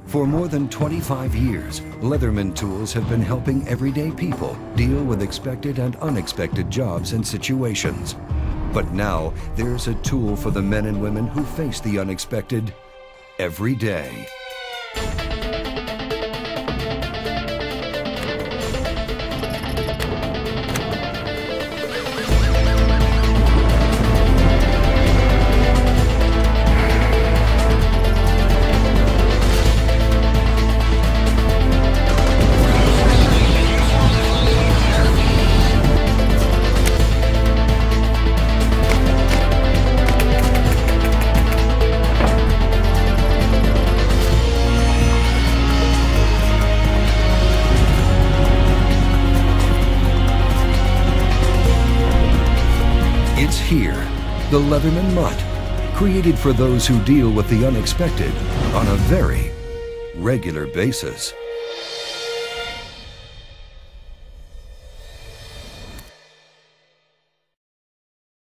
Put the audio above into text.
For more than 25 years, Leatherman tools have been helping everyday people deal with expected and unexpected jobs and situations. But now, there's a tool for the men and women who face the unexpected every day. It's here, the Leatherman Mut, created for those who deal with the unexpected on a very regular basis.